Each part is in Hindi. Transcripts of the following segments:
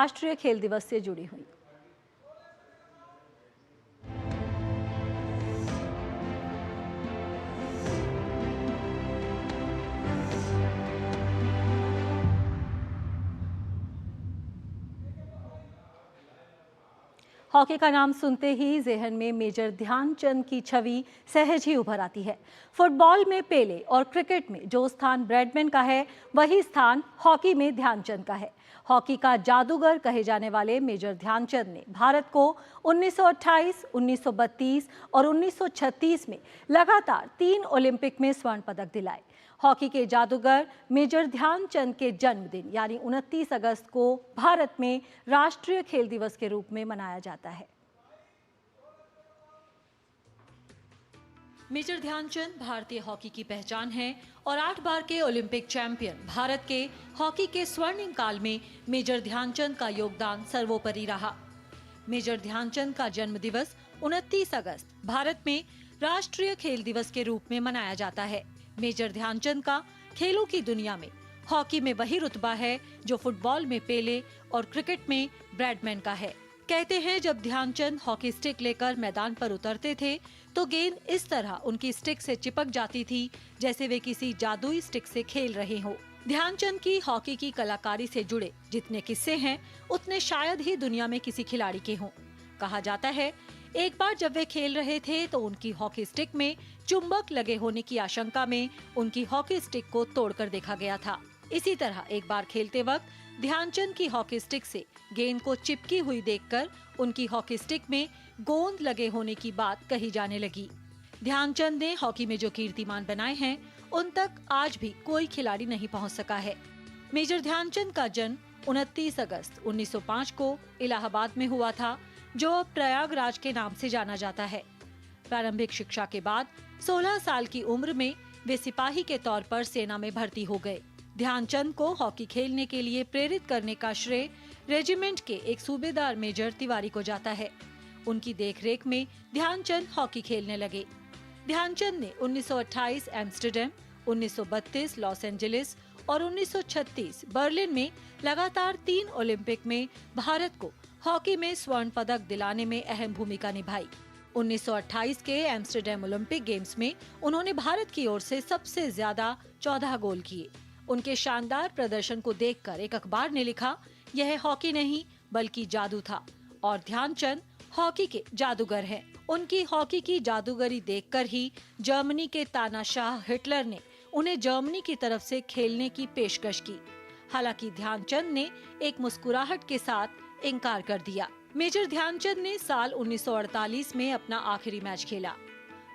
राष्ट्रीय खेल दिवस से जुड़ी हुई। हॉकी का नाम सुनते ही ज़हन में मेजर ध्यानचंद की छवि सहज ही उभर आती है। फुटबॉल में पेले और क्रिकेट में जो स्थान ब्रैडमैन का है, वही स्थान हॉकी में ध्यानचंद का है। हॉकी का जादूगर कहे जाने वाले मेजर ध्यानचंद ने भारत को 1928, 1932 और 1936 में लगातार 3 ओलंपिक में स्वर्ण पदक दिलाए। हॉकी के जादूगर मेजर ध्यानचंद के जन्मदिन यानी 29 अगस्त को भारत में राष्ट्रीय खेल दिवस के रूप में मनाया जाता है। मेजर ध्यानचंद भारतीय हॉकी की पहचान है और 8 बार के ओलंपिक चैंपियन भारत के हॉकी के स्वर्णिम काल में मेजर ध्यानचंद का योगदान सर्वोपरि रहा। मेजर ध्यानचंद का जन्म दिवस 29 अगस्त भारत में राष्ट्रीय खेल दिवस के रूप में मनाया जाता है। मेजर ध्यानचंद का खेलों की दुनिया में हॉकी में वही रुतबा है जो फुटबॉल में पेले और क्रिकेट में ब्रैडमैन का है। कहते हैं जब ध्यानचंद हॉकी स्टिक लेकर मैदान पर उतरते थे तो गेंद इस तरह उनकी स्टिक से चिपक जाती थी जैसे वे किसी जादुई स्टिक से खेल रहे हों। ध्यानचंद की हॉकी की कलाकारी से जुड़े जितने किस्से हैं उतने शायद ही दुनिया में किसी खिलाड़ी के हों। कहा जाता है एक बार जब वे खेल रहे थे तो उनकी हॉकी स्टिक में चुंबक लगे होने की आशंका में उनकी हॉकी स्टिक को तोड़कर देखा गया था। इसी तरह एक बार खेलते वक्त ध्यानचंद की हॉकी स्टिक से गेंद को चिपकी हुई देखकर उनकी हॉकी स्टिक में गोंद लगे होने की बात कही जाने लगी। ध्यानचंद ने हॉकी में जो कीर्तिमान बनाए हैं उन तक आज भी कोई खिलाड़ी नहीं पहुंच सका है। मेजर ध्यानचंद का जन्म 29 अगस्त 1905 को इलाहाबाद में हुआ था, जो अब प्रयागराज के नाम से जाना जाता है। प्रारंभिक शिक्षा के बाद 16 साल की उम्र में वे सिपाही के तौर पर सेना में भर्ती हो गए। ध्यानचंद को हॉकी खेलने के लिए प्रेरित करने का श्रेय रेजिमेंट के एक सूबेदार मेजर तिवारी को जाता है। उनकी देखरेख में ध्यानचंद हॉकी खेलने लगे। ध्यानचंद ने 1928 एम्स्टर्डम, 1932 लॉस एंजलिस और 1936 बर्लिन में लगातार 3 ओलंपिक में भारत को हॉकी में स्वर्ण पदक दिलाने में अहम भूमिका निभाई। 1928 के एम्स्टर्डम ओलंपिक गेम्स में उन्होंने भारत की ओर से सबसे ज्यादा 14 गोल किए। उनके शानदार प्रदर्शन को देखकर एक अखबार ने लिखा, यह हॉकी नहीं बल्कि जादू था और ध्यानचंद हॉकी के जादूगर हैं। उनकी हॉकी की जादूगरी देखकर ही जर्मनी के तानाशाह हिटलर ने उन्हें जर्मनी की तरफ से खेलने की पेशकश की। हालांकि ध्यानचंद ने एक मुस्कुराहट के साथ इनकार कर दिया। मेजर ध्यानचंद ने साल 1948 में अपना आखिरी मैच खेला।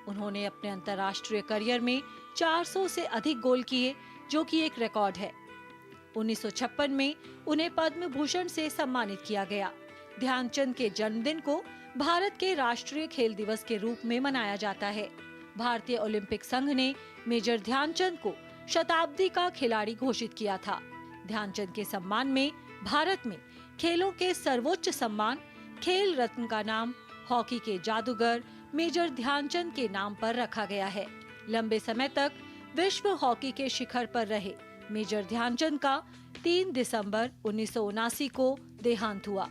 उन्होंने अपने अंतर्राष्ट्रीय करियर में 400 से अधिक गोल किए, जो कि एक रिकॉर्ड है। 1956 में उन्हें पद्म भूषण से सम्मानित किया गया। ध्यानचंद के जन्मदिन को भारत के राष्ट्रीय खेल दिवस के रूप में मनाया जाता है। भारतीय ओलंपिक संघ ने मेजर ध्यानचंद को शताब्दी का खिलाड़ी घोषित किया था। ध्यानचंद के सम्मान में भारत में खेलों के सर्वोच्च सम्मान खेल रत्न का नाम हॉकी के जादूगर मेजर ध्यानचंद के नाम पर रखा गया है। लंबे समय तक विश्व हॉकी के शिखर पर रहे मेजर ध्यानचंद का 3 दिसंबर 1979 को देहांत हुआ।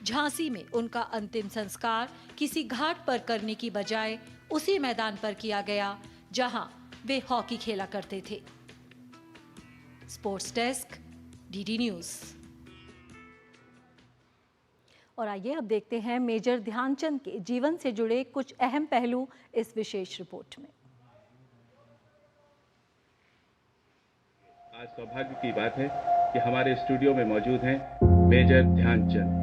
झांसी में उनका अंतिम संस्कार किसी घाट पर करने की बजाय उसी मैदान पर किया गया जहां वे हॉकी खेला करते थे। Sports desk, DD news. और आइए अब देखते हैं मेजर ध्यानचंद के जीवन से जुड़े कुछ अहम पहलू इस विशेष रिपोर्ट में। आज सौभाग्य की बात है कि हमारे स्टूडियो में मौजूद हैं मेजर ध्यानचंद।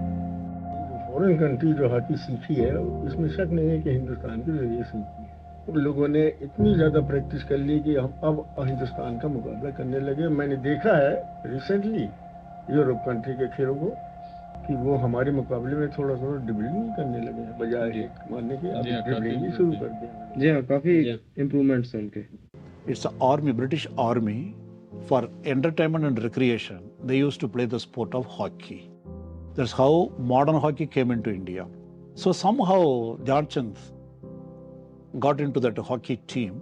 फॉरेन कंट्री जो हॉकी सीखी है इसमें शक नहीं है कि हिंदुस्तान के जरिए सीखी है। और लोगों ने इतनी ज्यादा प्रैक्टिस कर ली कि हम अब हिंदुस्तान का मुकाबला करने लगे। मैंने देखा है रिसेंटली यूरोप कंट्री के खेलों को कि वो हमारे मुकाबले में थोड़ा थोड़ा ड्रिबलिंग करने लगे हैं, बजाय हिट मारने के अब ड्रिबलिंग ही शुरू कर दिया। जी हाँ, काफी इम्प्रूवमेंट्स हैं उनके। It's the army, British army. For entertainment and recreation, they used to play the sport of hockey. That's how modern hockey came into India. So somehow Dhyanchand got into that hockey team.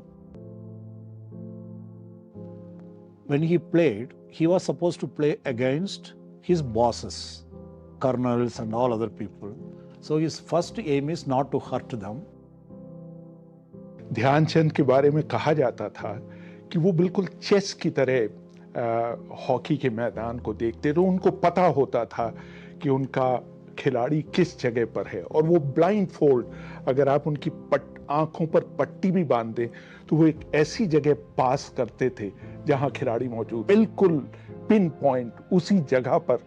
When he played, he was supposed to play against his bosses. colonels and all other people. So his first aim is not to hurt them. Dhyanchand के बारे में कहा जाता था कि वो बिल्कुल चेस की तरह हॉकी के मैदान को देखते थे। उनको पता होता था कि उनका खिलाड़ी किस जगह पर है, और वो ब्लाइंड फोल्ड, अगर आप उनकी आंखों पर पट्टी भी बांध दें तो वो एक ऐसी जगह पास करते थे जहां खिलाड़ी मौजूद, बिल्कुल पिन पॉइंट उसी जगह पर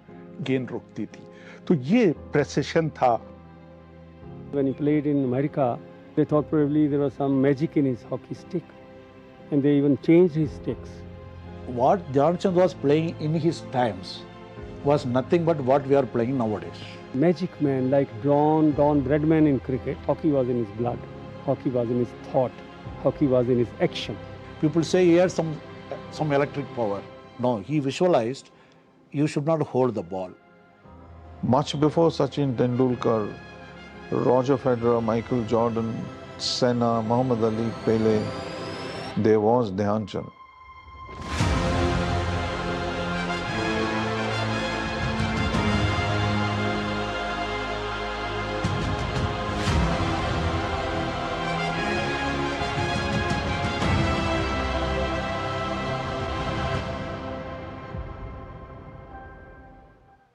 गेंद रुकती थी। तो ये प्रेसिशन था। When he played in America, they thought probably there was some magic in his hockey stick, and they even changed his sticks. What Dhyanchand was playing in his times was nothing but what we are playing nowadays. Magic man, like Don Bradman in cricket, hockey was in his blood, hockey was in his thought, hockey was in his action. People say he had some electric power. No, he visualized you should not hold the ball. Much before Sachin Tendulkar, Roger Federer, Michael Jordan, Senna, Muhammad Ali, Pele, there was Dhyanchand.